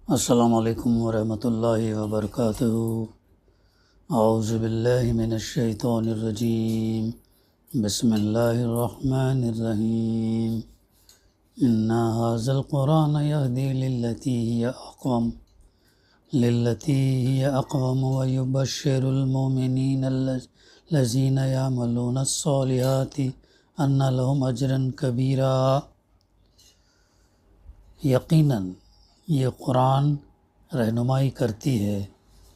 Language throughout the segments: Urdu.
السلام علیکم ورحمۃ اللہ وبرکاتہ۔ اعوذ باللہ من الشیطان الرجیم، بسم اللہ الرحمن الرحیم۔ ان ھذا القرآن یہدی للتی ہی اقوم ویبشر المؤمنین الذین یعملون الصالحات ان لهم اجرا کبیرا۔ یقیناً یہ قرآن رہنمائی کرتی ہے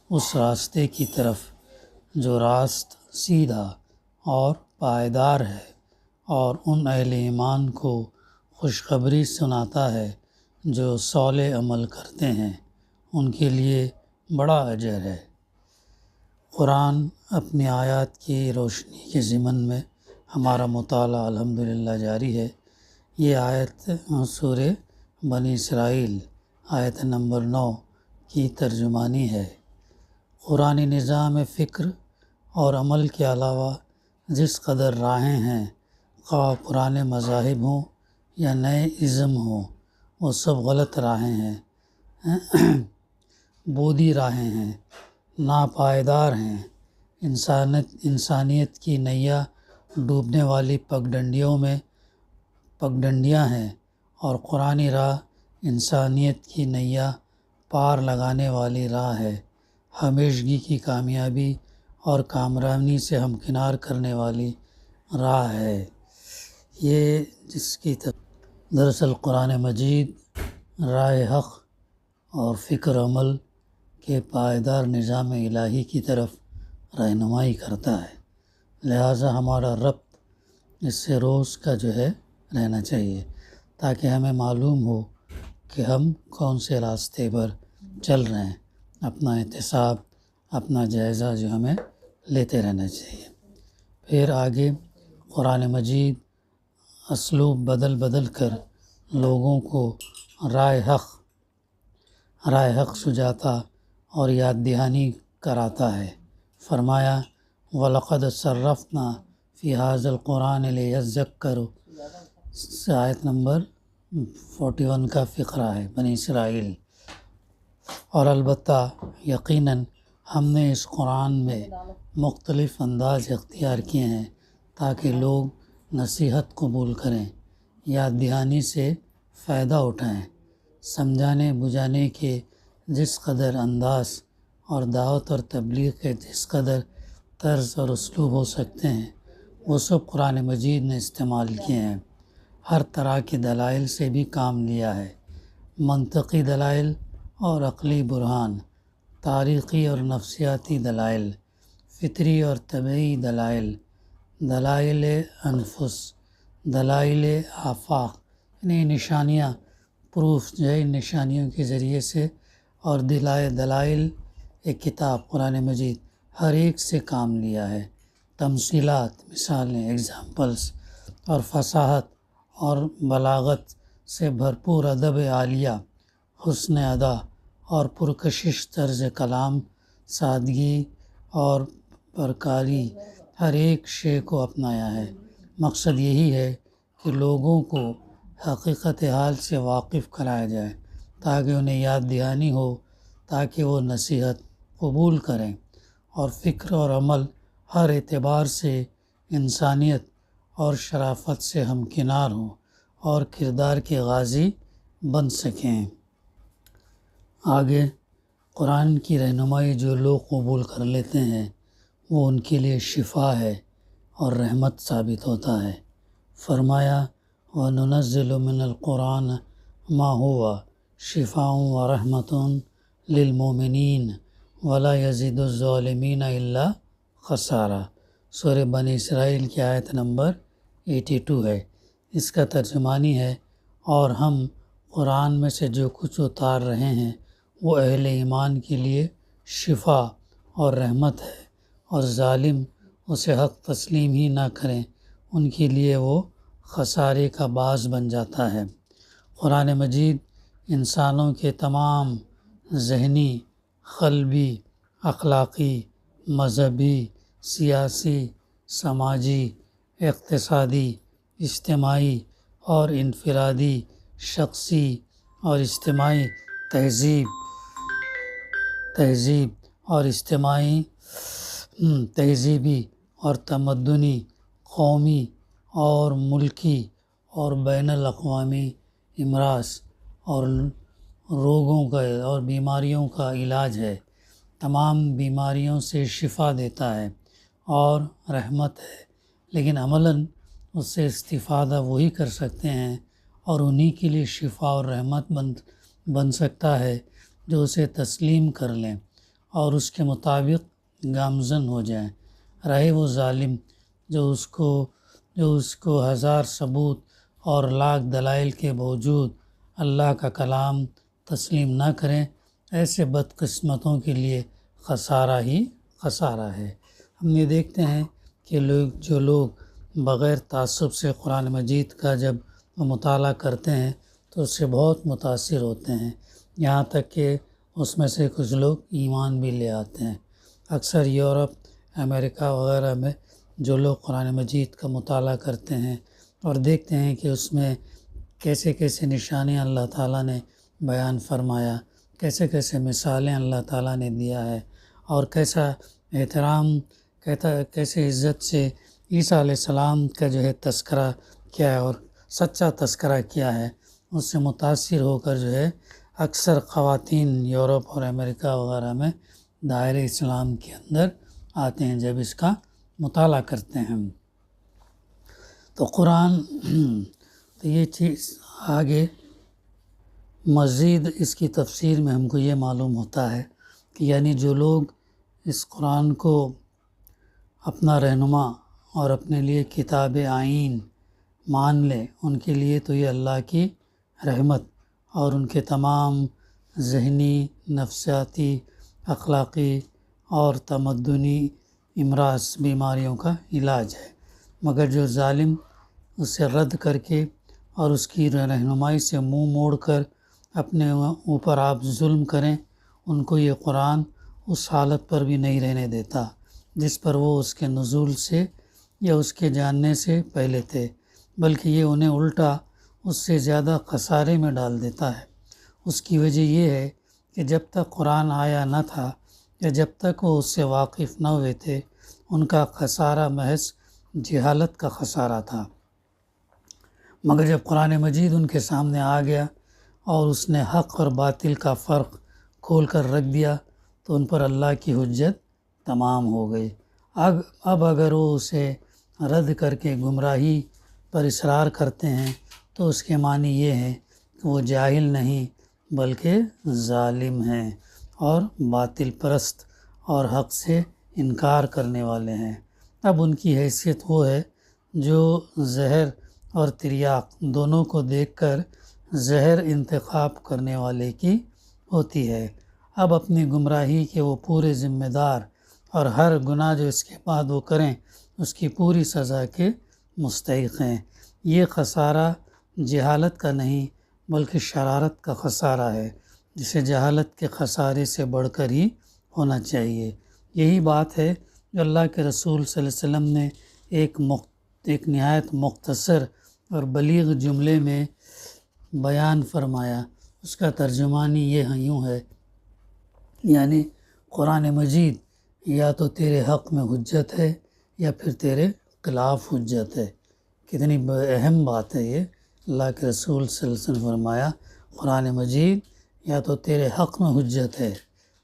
اس راستے کی طرف جو راست، سیدھا اور پائیدار ہے، اور ان اہل ایمان کو خوشخبری سناتا ہے جو صالح عمل کرتے ہیں، ان کے لیے بڑا اجر ہے۔ قرآن اپنی آیات کی روشنی کے ضمن میں ہمارا مطالعہ الحمدللہ جاری ہے۔ یہ آیت سورہ بنی اسرائیل آیت نمبر 9 کی ترجمانی ہے۔ قرآنی نظام فکر اور عمل کے علاوہ جس قدر راہیں ہیں، خواہ پرانے مذاہب ہوں یا نئے ازم ہوں، وہ سب غلط راہیں ہیں، بودھی راہیں ہیں، ناپائیدار ہیں، انسانیت کی نیا ڈوبنے والی پگڈنڈیاں ہیں، اور قرآنی راہ انسانیت کی نیا پار لگانے والی راہ ہے، ہمیشگی کی کامیابی اور کامرانی سے ہمکنار کرنے والی راہ ہے۔ یہ دراصل قرآن مجید راہ حق اور فکر عمل کے پائیدار نظام الہی کی طرف رہنمائی کرتا ہے، لہٰذا ہمارا ربط اس سے روز کا رہنا چاہیے، تاکہ ہمیں معلوم ہو کہ ہم کون سے راستے پر چل رہے ہیں۔ اپنا احتساب، اپنا جائزہ ہمیں لیتے رہنا چاہیے۔ پھر آگے قرآن مجید اسلوب بدل کر لوگوں کو راہ حق سجاتا اور یاد دہانی کراتا ہے۔ فرمایا وَلَقَدْ صَرَّفْنَا فِي هَذَا الْقُرْآنِ لِيَذَّكَّرُوا، آیت نمبر 41 کا فقرہ ہے بنی اسرائیل۔ اور البتہ یقیناً ہم نے اس قرآن میں مختلف انداز اختیار کیے ہیں تاکہ لوگ نصیحت قبول کریں، یاد دہانی سے فائدہ اٹھائیں۔ سمجھانے بجھانے کے جس قدر انداز اور دعوت اور تبلیغ کے جس قدر طرز اور اسلوب ہو سکتے ہیں، وہ سب قرآن مجید نے استعمال کیے ہیں۔ ہر طرح کے دلائل سے بھی کام لیا ہے، منطقی دلائل اور عقلی برہان، تاریخی اور نفسیاتی دلائل، فطری اور طبعی دلائل، دلائل انفس، دلائل آفاق، یعنی نشانیاں، پروف نشانیوں کے ذریعے سے، اور دلائل ایک کتاب قرآن مجید ہر ایک سے کام لیا ہے۔ تمثیلات، مثالیں، ایگزامپلس، اور فصاحت اور بلاغت سے بھرپور ادب عالیہ، حسن ادا اور پرکشش طرز کلام، سادگی اور پرکاری، ہر ایک شے کو اپنایا ہے۔ مقصد یہی ہے کہ لوگوں کو حقیقت حال سے واقف کرایا جائے تاکہ انہیں یاد دہانی ہو، تاکہ وہ نصیحت قبول کریں اور فکر اور عمل ہر اعتبار سے انسانیت اور شرافت سے ہمکنار ہوں اور کردار کے غازی بن سکیں۔ آگے قرآن کی رہنمائی جو لوگ قبول کر لیتے ہیں، وہ ان کے لیے شفا ہے اور رحمت ثابت ہوتا ہے۔ فرمایا وَنُنَزِّلُ مِنَ الْقُرْآنِ مَا هُوَ شِفَاءٌ وَرَحْمَةٌ لِلْمُؤْمِنِينَ وَلَا يَزِيدُ الظَّالِمِينَ إِلَّا خَسَارًا۔ سورہ بنی اسرائیل کی آیت نمبر 82 ہے۔ اس کا ترجمانی ہے، اور ہم قرآن میں سے جو کچھ اتار رہے ہیں وہ اہل ایمان کے لیے شفا اور رحمت ہے، اور ظالم اسے حق تسلیم ہی نہ کریں ان کے لیے وہ خسارے کا باعث بن جاتا ہے۔ قرآن مجید انسانوں کے تمام ذہنی، قلبی، اخلاقی، مذہبی، سیاسی، سماجی، اقتصادی، اجتماعی اور انفرادی، شخصی اور اجتماعی تہذیب تہذیب اور اجتماعی تہذیبی اور تمدنی، قومی اور ملکی اور بین الاقوامی امراض اور روگوں کا اور بیماریوں کا علاج ہے، تمام بیماریوں سے شفا دیتا ہے اور رحمت ہے، لیکن عملاً اس سے استفادہ وہی کر سکتے ہیں اور انہی کے لیے شفا اور رحمت بن سکتا ہے جو اسے تسلیم کر لیں اور اس کے مطابق گامزن ہو جائیں، رہے وہ ظالم جو اس کو ہزار ثبوت اور لاکھ دلائل کے باوجود اللہ کا کلام تسلیم نہ کریں۔ ایسے بدقسمتوں کے لیے خسارہ ہی خسارہ ہے۔ ہم یہ دیکھتے ہیں کہ جو لوگ بغیر تعصب سے قرآن مجید کا جب وہ مطالعہ کرتے ہیں تو اس سے بہت متاثر ہوتے ہیں، یہاں تک کہ اس میں سے کچھ لوگ ایمان بھی لے آتے ہیں۔ اکثر یورپ، امریکہ وغیرہ میں جو لوگ قرآن مجید کا مطالعہ کرتے ہیں اور دیکھتے ہیں کہ اس میں کیسے کیسے نشانیاں اللہ تعالیٰ نے بیان فرمایا، کیسے کیسے مثالیں اللہ تعالیٰ نے دیا ہے اور کیسا احترام، کیسے عزت سے عیسیٰ علیہ السلام کا جو ہے تذکرہ کیا ہے اور سچا تذکرہ کیا ہے، اس سے متاثر ہو کر جو ہے اکثر خواتین یورپ اور امریکہ وغیرہ میں دائرۂ اسلام کے اندر آتے ہیں جب اس کا مطالعہ کرتے ہیں۔ تو قرآن تو یہ چیز آگے مزید اس کی تفسیر میں ہم کو یہ معلوم ہوتا ہے کہ یعنی جو لوگ اس قرآن کو اپنا رہنما اور اپنے لیے کتاب آئین مان لیں، ان کے لیے تو یہ اللہ کی رحمت اور ان کے تمام ذہنی، نفسیاتی، اخلاقی اور تمدنی امراض بیماریوں کا علاج ہے، مگر جو ظالم اسے رد کر کے اور اس کی رہنمائی سے منہ موڑ کر اپنے اوپر آپ ظلم کریں، ان کو یہ قرآن اس حالت پر بھی نہیں رہنے دیتا جس پر وہ اس کے نزول سے یا اس کے جاننے سے پہلے تھے، بلکہ یہ انہیں الٹا اس سے زیادہ خسارے میں ڈال دیتا ہے۔ اس کی وجہ یہ ہے کہ جب تک قرآن آیا نہ تھا یا جب تک وہ اس سے واقف نہ ہوئے تھے، ان کا خسارہ محض جہالت کا خسارہ تھا، مگر جب قرآن مجید ان کے سامنے آ گیا اور اس نے حق اور باطل کا فرق کھول کر رکھ دیا تو ان پر اللہ کی حجت تمام ہو گئی۔ اب اگر وہ اسے رد کر کے گمراہی پر اصرار کرتے ہیں تو اس کے معنی یہ ہے کہ وہ جاہل نہیں بلکہ ظالم ہیں اور باطل پرست اور حق سے انکار کرنے والے ہیں۔ اب ان کی حیثیت وہ ہے جو زہر اور تریاق دونوں کو دیکھ کر زہر انتخاب کرنے والے کی ہوتی ہے۔ اب اپنی گمراہی کے وہ پورے ذمہ دار اور ہر گناہ جو اس کے بعد وہ کریں اس کی پوری سزا کے مستحق ہیں۔ یہ خسارہ جہالت کا نہیں بلکہ شرارت کا خسارہ ہے، جسے جہالت کے خسارے سے بڑھ کر ہی ہونا چاہیے۔ یہی بات ہے جو اللہ کے رسول صلی اللہ علیہ وسلم نے ایک نہایت مختصر اور بلیغ جملے میں بیان فرمایا۔ اس کا ترجمانی یہ یوں ہے، یعنی قرآن مجید یا تو تیرے حق میں حجت ہے یا پھر تیرے خلاف حجت ہے۔ کتنی اہم بات ہے یہ، اللہ کے رسول صلی اللہ علیہ وسلم نے فرمایا قرآن مجید یا تو تیرے حق میں حجت ہے،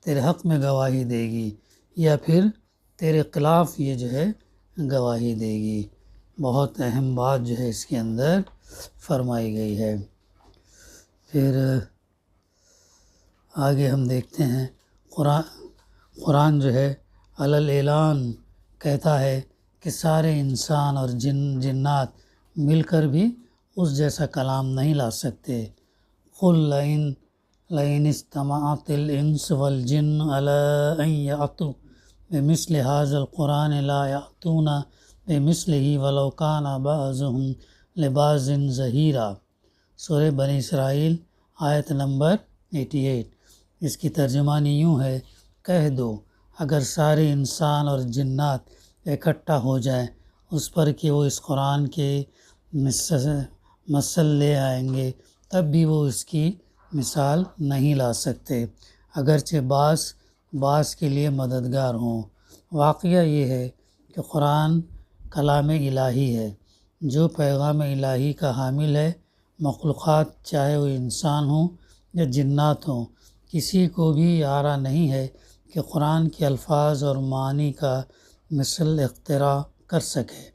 تیرے حق میں گواہی دے گی، یا پھر تیرے خلاف یہ جو ہے گواہی دے گی۔ بہت اہم بات جو ہے اس کے اندر فرمائی گئی ہے۔ پھر آگے ہم دیکھتے ہیں قرآن جو ہے اعلان کہتا ہے کہ سارے انسان اور جنات مل کر بھی اس جیسا کلام نہیں لا سکتے۔ قُلْ لَئِنِ اسْتَمَعَتِ الْإِنسُ وَالْجِنُّ عَلَىٰ أَن يَأْتُوا بِمِثْلِ هَٰذَا الْقُرْآنِ لَا يَأْتُونَ بِمِثْلِهِ وَلَوْ كَانَ بَعْضُهُمْ لِبَعْضٍ ظَهِيرًا۔ سورہ بنی اسرائیل آیت نمبر 88۔ اس کی ترجمانی یوں ہے، کہہ دو اگر سارے انسان اور جنات اکٹھا ہو جائیں اس پر کہ وہ اس قرآن کے مثل لے آئیں گے تب بھی وہ اس کی مثال نہیں لا سکتے، اگرچہ بعض بعض کے لیے مددگار ہوں۔ واقعہ یہ ہے کہ قرآن کلام الہی ہے جو پیغام الہی کا حامل ہے۔ مخلوقات چاہے وہ انسان ہوں یا جنات ہوں، کسی کو بھی آرا نہیں ہے کہ قرآن کے الفاظ اور معانی کا مثل اختراع کر سکے۔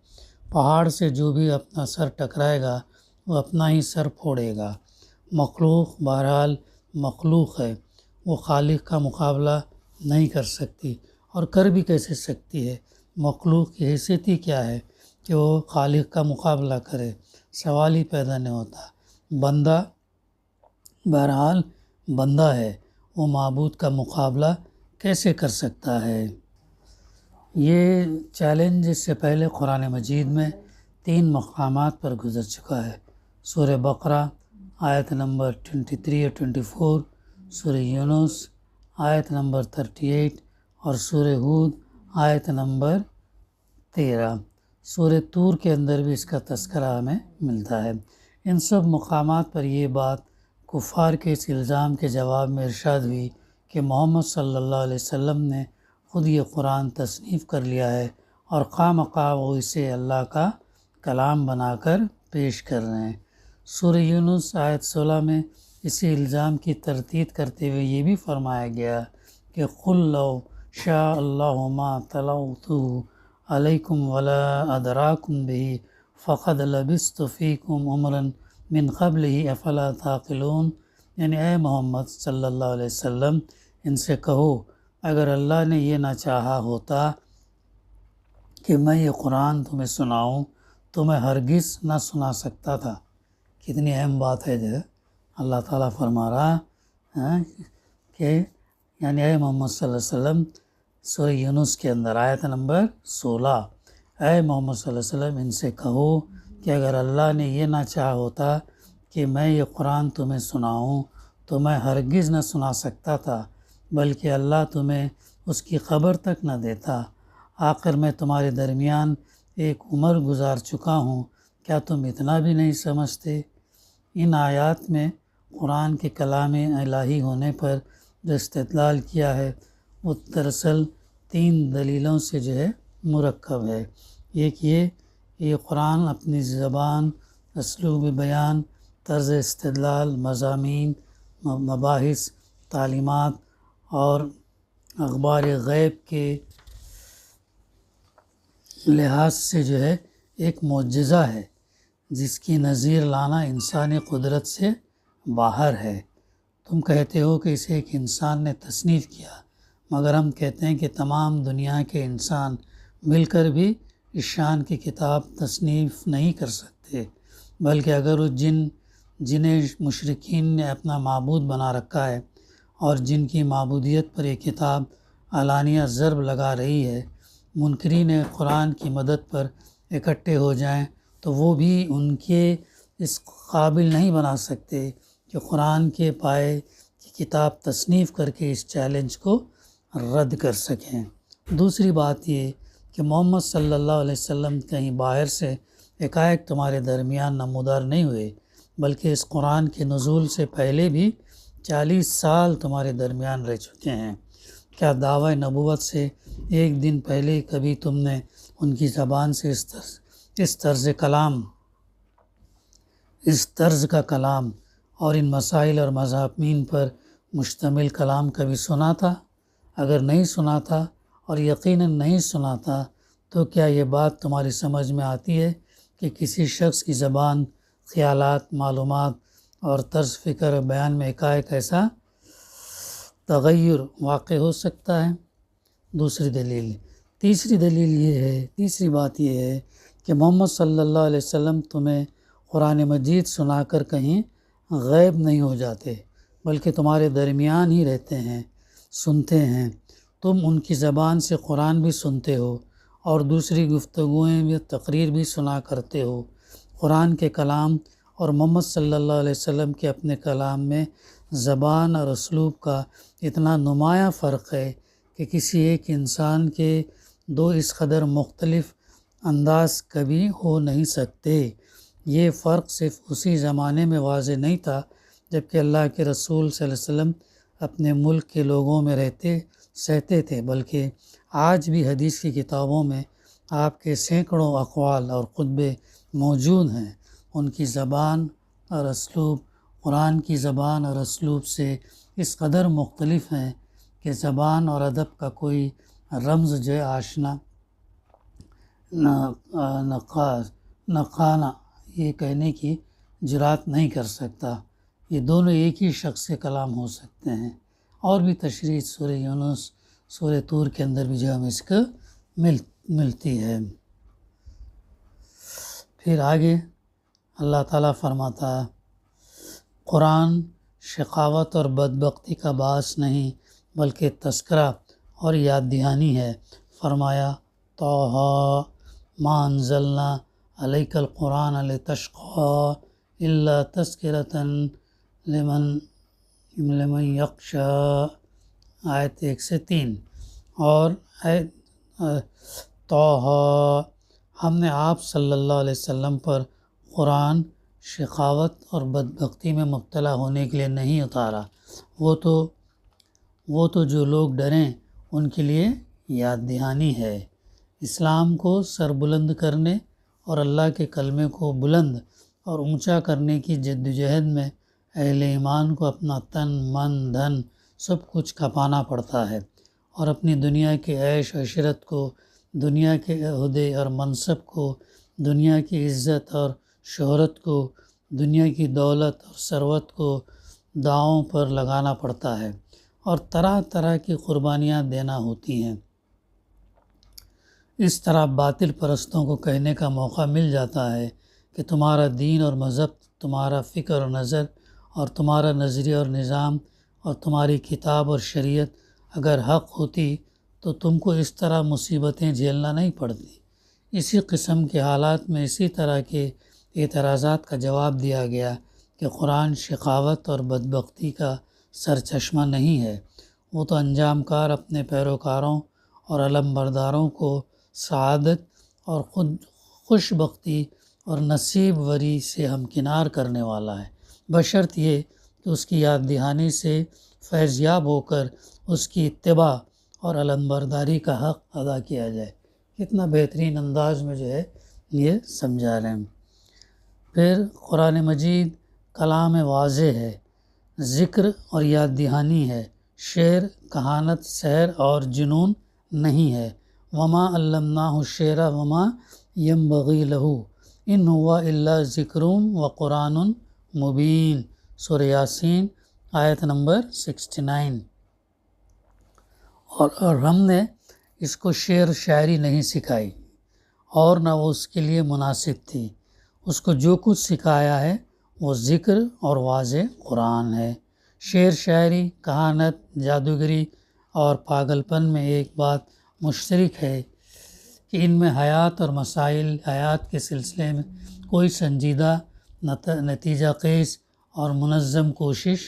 پہاڑ سے جو بھی اپنا سر ٹکرائے گا وہ اپنا ہی سر پھوڑے گا۔ مخلوق بہرحال مخلوق ہے، وہ خالق کا مقابلہ نہیں کر سکتی، اور کر بھی کیسے سکتی ہے؟ مخلوق کی حیثیت ہی کیا ہے کہ وہ خالق کا مقابلہ کرے؟ سوال ہی پیدا نہیں ہوتا۔ بندہ بہرحال بندہ ہے، وہ معبود کا مقابلہ کیسے کر سکتا ہے؟ یہ چیلنج اس سے پہلے قرآن مجید میں 3 مقامات پر گزر چکا ہے۔ سورہ بقرہ آیت نمبر 23 اور 24، سورہ یونس آیت نمبر 38 اور سورہ ہود آیت نمبر 13۔ سورہ طور کے اندر بھی اس کا تذکرہ ہمیں ملتا ہے۔ ان سب مقامات پر یہ بات کفار کے اس الزام کے جواب میں ارشاد ہوئی کہ محمد صلی اللہ علیہ وسلم نے خود یہ قرآن تصنیف کر لیا ہے اور خواہ مخواہ وہ اسے اللہ کا کلام بنا کر پیش کر رہے ہیں۔ سورہ یونس آیت 16 میں اسی الزام کی تردید کرتے ہوئے یہ بھی فرمایا گیا کہ قُلْ لَوْ شَاءَ اللَّهُ مَا تَلَوْتُهُ عَلَيْكُمْ وَلَا أَدْرَاكُمْ بِهِ فَقَدْ لَبِثْتُ فِيكُمْ عُمُرًا مِّن قَبْلِهِ أَفَلَا تَعْقِلُونَ۔ یعنی اے محمد صلی اللہ علیہ وسلم ان سے کہو، اگر اللہ نے یہ نہ چاہا ہوتا کہ میں یہ قرآن تمہیں سناؤں تو میں ہرگز نہ سنا سکتا تھا۔ کتنی اہم بات ہے جو اللہ تعالیٰ فرما رہا ہے کہ یعنی اے محمد صلی اللہ علیہ وسلم، سورہ یونس کے اندر آیت نمبر 16، اے محمد صلی اللہ علیہ وسلم ان سے کہو کہ اگر اللہ نے یہ نہ چاہا ہوتا کہ میں یہ قرآن تمہیں سناؤں تو میں ہرگز نہ سنا سکتا تھا، بلکہ اللہ تمہیں اس کی خبر تک نہ دیتا۔ آخر میں تمہارے درمیان ایک عمر گزار چکا ہوں، کیا تم اتنا بھی نہیں سمجھتے؟ ان آیات میں قرآن کے کلام الہی ہونے پر جو استدلال کیا ہے وہ دراصل 3 دلیلوں سے مرکب ہے۔ ایک یہ قرآن اپنی زبان، اسلوب بیان، طرز استدلال، مضامین، مباحث، تعلیمات اور اخبار غیب کے لحاظ سے ایک معجزہ ہے جس کی نظیر لانا انسانی قدرت سے باہر ہے۔ تم کہتے ہو کہ اسے ایک انسان نے تصنیف کیا، مگر ہم کہتے ہیں کہ تمام دنیا کے انسان مل کر بھی اس شان کی کتاب تصنیف نہیں کر سکتے، بلکہ اگر وہ جنہیں مشرکین نے اپنا معبود بنا رکھا ہے اور جن کی معبودیت پر یہ کتاب علانیہ ضرب لگا رہی ہے، منکرین قرآن کی مدد پر اکٹھے ہو جائیں تو وہ بھی ان کے اس قابل نہیں بنا سکتے کہ قرآن کے پائے کی کتاب تصنیف کر کے اس چیلنج کو رد کر سکیں۔ دوسری بات یہ کہ محمد صلی اللہ علیہ وسلم کہیں باہر سے ایک تمہارے درمیان نمودار نہیں ہوئے، بلکہ اس قرآن کے نزول سے پہلے بھی 40 سال تمہارے درمیان رہ چکے ہیں۔ کیا دعوی نبوت سے ایک دن پہلے کبھی تم نے ان کی زبان سے اس طرز کا کلام اور ان مسائل اور مضامین پر مشتمل کلام کبھی سنا تھا؟ اگر نہیں سنا تھا اور یقیناً نہیں سنا تھا تو کیا یہ بات تمہاری سمجھ میں آتی ہے کہ کسی شخص کی زبان، خیالات، معلومات اور طرز فکر و بیان میں ایسا تغیر واقع ہو سکتا ہے؟ تیسری بات یہ ہے کہ محمد صلی اللہ علیہ وسلم تمہیں قرآن مجید سنا کر کہیں غائب نہیں ہو جاتے، بلکہ تمہارے درمیان ہی رہتے ہیں، سنتے ہیں۔ تم ان کی زبان سے قرآن بھی سنتے ہو اور دوسری گفتگویں بھی، تقریر بھی سنا کرتے ہو۔ قرآن کے کلام اور محمد صلی اللہ علیہ وسلم کے اپنے کلام میں زبان اور اسلوب کا اتنا نمایاں فرق ہے کہ کسی ایک انسان کے 2 اس قدر مختلف انداز کبھی ہو نہیں سکتے۔ یہ فرق صرف اسی زمانے میں واضح نہیں تھا جب کہ اللہ کے رسول صلی اللہ علیہ وسلم اپنے ملک کے لوگوں میں سہتے تھے، بلکہ آج بھی حدیث کی کتابوں میں آپ کے سینکڑوں اقوال اور خطبے موجود ہیں۔ ان کی زبان اور اسلوب قرآن کی زبان اور اسلوب سے اس قدر مختلف ہیں کہ زبان اور ادب کا کوئی رمز جو آشنا نقانہ یہ کہنے کی جرات نہیں کر سکتا۔ یہ دونوں ایک ہی شخص سے کلام ہو سکتے ہیں۔ اور بھی تشریح سورہ یونس، سورہ طور کے اندر بھی جو ہم اس کو ملتی ہے۔ پھر آگے اللہ تعالیٰ فرماتا ہے قرآن شقاوت اور بدبختی کا باعث نہیں بلکہ تذکرہ اور یاد دہانی ہے۔ فرمایا طٰہٰ ما انزلنا علیک القرآن لتشقیٰ الا تذکرۃ لمن یخشیٰ، آیت 1 سے 3۔ اور طٰہٰ ہم نے آپ صلی اللہ علیہ وسلم پر قرآن شقاوت اور بدبختی میں مبتلا ہونے کے لیے نہیں اتارا، وہ تو جو لوگ ڈریں ان کے لیے یاد دہانی ہے۔ اسلام کو سربلند کرنے اور اللہ کے کلمے کو بلند اور اونچا کرنے کی جدوجہد میں اہل ایمان کو اپنا تن من دھن سب کچھ کھپانا پڑتا ہے، اور اپنی دنیا کے عیش و عشرت کو، دنیا کے عہدے اور منصب کو، دنیا کی عزت اور شہرت کو، دنیا کی دولت اور ثروت کو داؤں پر لگانا پڑتا ہے، اور طرح طرح کی قربانیاں دینا ہوتی ہیں۔ اس طرح باطل پرستوں کو کہنے کا موقع مل جاتا ہے کہ تمہارا دین اور مذہب، تمہارا فکر اور نظر اور تمہارا نظریہ اور نظام اور تمہاری کتاب اور شریعت اگر حق ہوتی تو تم کو اس طرح مصیبتیں جھیلنا نہیں پڑتی۔ اسی قسم کے حالات میں اسی طرح کے اعتراضات کا جواب دیا گیا کہ قرآن شقاوت اور بدبختی کا سرچشمہ نہیں ہے، وہ تو انجام کار اپنے پیروکاروں اور علم برداروں کو سعادت اور خوش بختی اور نصیب وری سے ہمکنار کرنے والا ہے، بشرط یہ کہ اس کی یاد دہانی سے فیضیاب ہو کر اس کی اتباع اور علم برداری کا حق ادا کیا جائے۔ کتنا بہترین انداز میں جو ہے یہ سمجھا رہے ہیں۔ پھر قرآن مجید کلام واضح ہے، ذکر اور یاد دہانی ہے، شعر، کہانت، سحر اور جنون نہیں ہے۔ وما علمناہ الشعر وما ینبغی لہ ان هو الا ذکر وقرآن مبین، سورہ یاسین آیت نمبر 69۔ اور ہم نے اس کو شعر شاعری نہیں سکھائی اور نہ وہ اس کے لیے مناسب تھی، اس کو جو کچھ سکھایا ہے وہ ذکر اور واضح قرآن ہے۔ شعر شاعری، کہانت، جادوگری اور پاگل پن میں ایک بات مشترک ہے کہ ان میں حیات اور مسائل حیات کے سلسلے میں کوئی سنجیدہ نتیجہ خیز اور منظم کوشش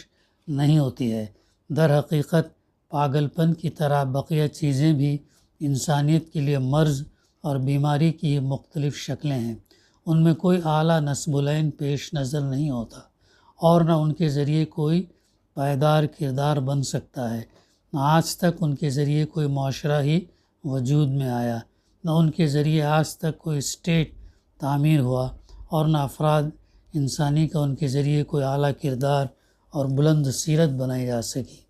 نہیں ہوتی ہے۔ در حقیقت پاگل پن کی طرح بقیہ چیزیں بھی انسانیت کے لیے مرض اور بیماری کی مختلف شکلیں ہیں۔ ان میں کوئی اعلیٰ نصب العین پیش نظر نہیں ہوتا، اور نہ ان کے ذریعے کوئی پائیدار کردار بن سکتا ہے، نہ آج تک ان کے ذریعے کوئی معاشرہ ہی وجود میں آیا، نہ ان کے ذریعے آج تک کوئی اسٹیٹ تعمیر ہوا، اور نہ افراد انسانی کا ان کے ذریعے کوئی اعلیٰ کردار اور بلند سیرت بنائی جا سکی۔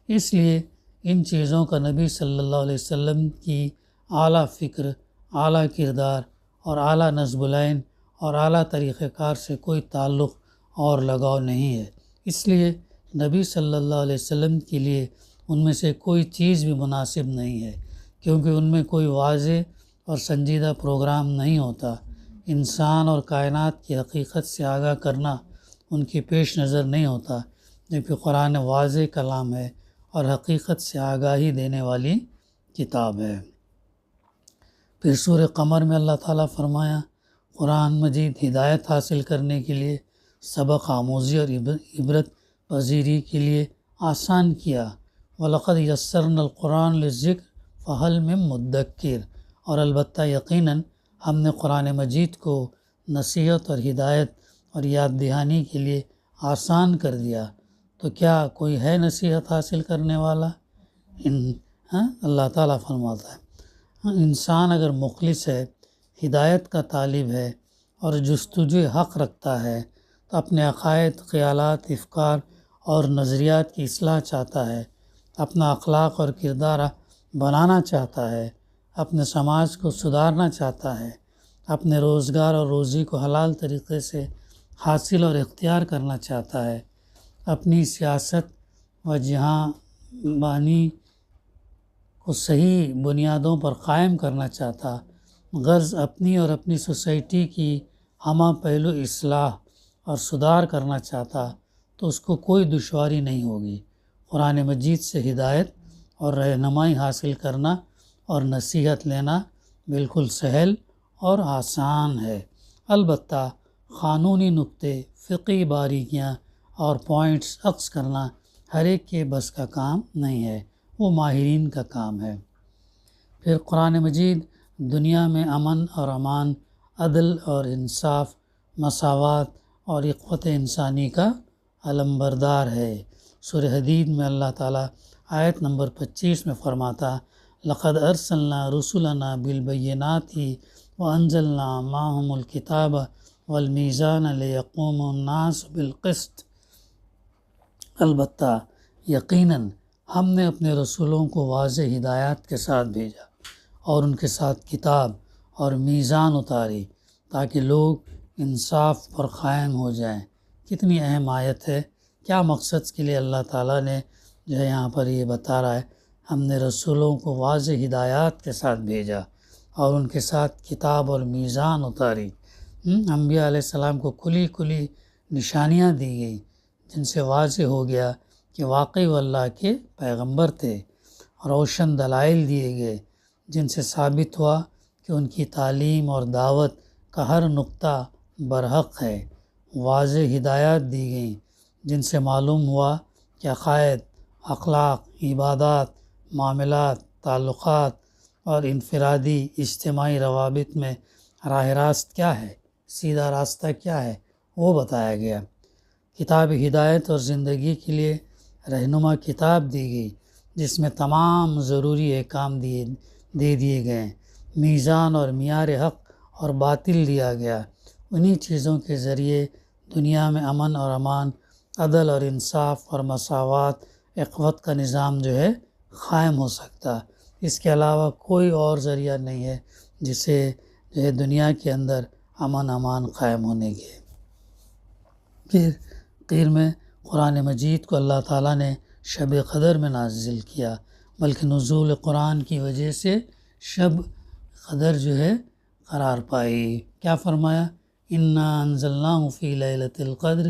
اس لیے ان چیزوں کا نبی صلی اللہ علیہ وسلم کی اعلیٰ فکر، اعلیٰ کردار اور اعلیٰ نصب العین اور اعلیٰ طریقہ کار سے کوئی تعلق اور لگاؤ نہیں ہے۔ اس لیے نبی صلی اللہ علیہ وسلم کے لیے ان میں سے کوئی چیز بھی مناسب نہیں ہے، کیونکہ ان میں کوئی واضح اور سنجیدہ پروگرام نہیں ہوتا۔ انسان اور کائنات کی حقیقت سے آگاہ کرنا ان کے پیش نظر نہیں ہوتا، جبکہ قرآن واضح کلام ہے اور حقیقت سے آگاہی دینے والی کتاب ہے۔ پھر سورہ قمر میں اللہ تعالیٰ فرمایا قرآن مجید ہدایت حاصل کرنے کے لیے، سبق آموزی اور عبرت پذیری کے لیے آسان کیا۔ وَلَقَدْ يَسَّرْنَا الْقُرْآنَ لِلذِّكْرِ فَهَلْ مِن مُّدَّكِّرٍ، اور البتہ یقیناً ہم نے قرآن مجید کو نصیحت اور ہدایت اور یاد دہانی کے لیے آسان کر دیا، تو کیا کوئی ہے نصیحت حاصل کرنے والا؟ اللہ تعالیٰ فرماتا ہے انسان اگر مخلص ہے، ہدایت کا طالب ہے اور جستجو حق رکھتا ہے، تو اپنے عقائد، خیالات، افکار اور نظریات کی اصلاح چاہتا ہے، اپنا اخلاق اور کردار بنانا چاہتا ہے، اپنے سماج کو سدھارنا چاہتا ہے، اپنے روزگار اور روزی کو حلال طریقے سے حاصل اور اختیار کرنا چاہتا ہے، اپنی سیاست و جہاں بانی کو صحیح بنیادوں پر قائم کرنا چاہتا، غرض اپنی اور اپنی سوسائٹی کی ہمہ پہلو اصلاح اور سدھار کرنا چاہتا، تو اس کو کوئی دشواری نہیں ہوگی۔ قرآن مجید سے ہدایت اور رہنمائی حاصل کرنا اور نصیحت لینا بالکل سہل اور آسان ہے۔ البتہ قانونی نکتے، فقہی باریکیاں اور پوائنٹس عکس کرنا ہر ایک کے بس کا کام نہیں ہے، وہ ماہرین کا کام ہے۔ پھر قرآن مجید دنیا میں امن اور امان، عدل اور انصاف، مساوات اور اخوت انسانی کا علمبردار ہے۔ سورہ حدید میں اللہ تعالیٰ آیت نمبر 25 میں فرماتا لَقَدْ أَرْسَلْنَا رُسُلَنَا بِالْبَيِّنَاتِ وَأَنزَلْنَا مَعَهُمُ الْكِتَابَ وَالْمِيزَانَ لِيَقُومَ النَّاسُ بِالْقِسْطِ۔ البتہ یقیناً ہم نے اپنے رسولوں کو واضح ہدایات کے ساتھ بھیجا اور ان کے ساتھ کتاب اور میزان اتاری تاکہ لوگ انصاف پر قائم ہو جائیں۔ کتنی اہم آیت ہے، کیا مقصد کے لیے اللہ تعالیٰ نے جو ہے یہاں پر یہ بتا رہا ہے، ہم نے رسولوں کو واضح ہدایات کے ساتھ بھیجا اور ان کے ساتھ کتاب اور میزان اتاری۔ انبیاء علیہ السلام کو کھلی نشانیاں دی گئی جن سے واضح ہو گیا کہ واقعی وہ اللہ کے پیغمبر تھے، روشن دلائل دیے گئے جن سے ثابت ہوا کہ ان کی تعلیم اور دعوت کا ہر نقطہ برحق ہے، واضح ہدایات دی گئیں جن سے معلوم ہوا کہ عقائد، اخلاق، عبادات، معاملات، تعلقات اور انفرادی اجتماعی روابط میں راہ راست کیا ہے، سیدھا راستہ کیا ہے، وہ بتایا گیا۔ کتاب ہدایت اور زندگی کے لیے رہنما کتاب دی گئی جس میں تمام ضروری احکام دے دیے گئے، میزان اور معیار حق اور باطل دیا گیا۔ انہی چیزوں کے ذریعے دنیا میں امن اور امان، عدل اور انصاف اور مساوات، اخوت کا نظام جو ہے قائم ہو سکتا۔ اس کے علاوہ کوئی اور ذریعہ نہیں ہے جسے جو ہے دنیا کے اندر امن امان قائم ہونے کے۔ پھر قیر میں قرآن مجید کو اللہ تعالیٰ نے شب قدر میں نازل کیا، بلکہ نزول قرآن کی وجہ سے شب قدر جو ہے قرار پائی۔ کیا فرمایا؟ اِنَّا أَنزَلْنَاهُ فِي لَيْلَةِ الْقَدْرِ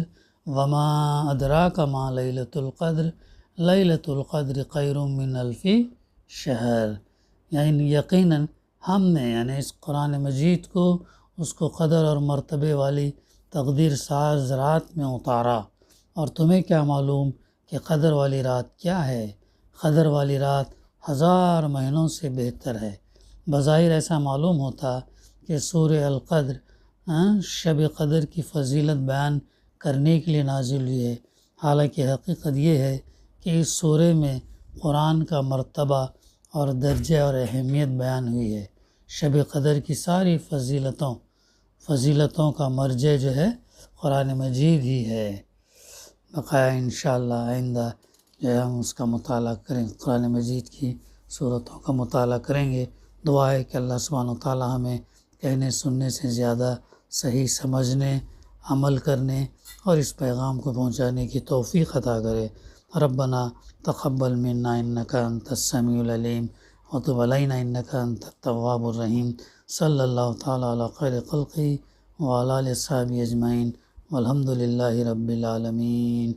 وَمَا أَدْرَاكَ مَا لَيْلَةُ الْقَدْرِ لَيْلَةُ الْقَدْرِ خَيْرٌ مِّنْ أَلْفِ شَهْرٍ، یعنی یقیناً ہم نے اس قرآن مجید کو اس کو قدر اور مرتبے والی تقدیر ساز رات میں اتارا، اور تمہیں کیا معلوم کہ قدر والی رات کیا ہے؟ قدر والی رات 1000 مہینوں سے بہتر ہے۔ بظاہر ایسا معلوم ہوتا کہ سورہ القدر شب قدر کی فضیلت بیان کرنے کے لیے نازل ہوئی ہے، حالانکہ حقیقت یہ ہے کہ اس سورہ میں قرآن کا مرتبہ اور درجہ اور اہمیت بیان ہوئی ہے۔ شب قدر کی ساری فضیلتوں کا مرجع جو ہے قرآن مجید ہی ہے۔ بقایا انشاءاللہ آئندہ جو ہے ہم اس کا مطالعہ کریں، قرآن مجید کی صورتوں کا مطالعہ کریں گے۔ دعا ہے کہ اللہ سبحانہ وتعالی ہمیں کہنے سننے سے زیادہ صحیح سمجھنے، عمل کرنے اور اس پیغام کو پہنچانے کی توفیق عطا کرے۔ ربنا تقبل منا انک انت السمیع العلیم وتب علینا انک انت التواب الرحیم۔ صلی اللہ تعالی علی خیر خلقہ وعلی آلہ وصحبہ اجمعین والحمد للہ رب العالمین۔